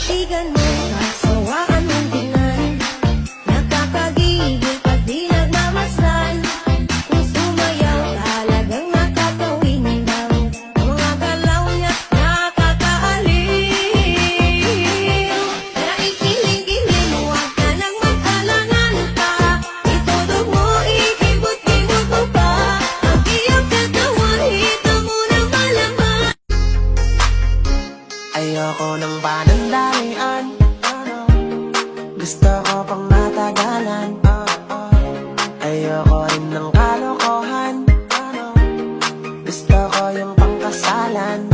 titigan mo, kasawaan mong tingnan. Nakakagigil pag di nagmamasdan. Kung sumayaw talagang nakakawin daw. Ang mga galaw niya nakakaaliw. Naikiling-kiling, huwag ka nang mag-alangan pa. Itudog mo, ikibot-kibot mo pa. Ang iyong katawan, hito mo ng malaman. Ayoko ng panandalian, gusto ko pang matagalan. Ayoko rin ng kalokohan, gusto ko yung pangkasalan.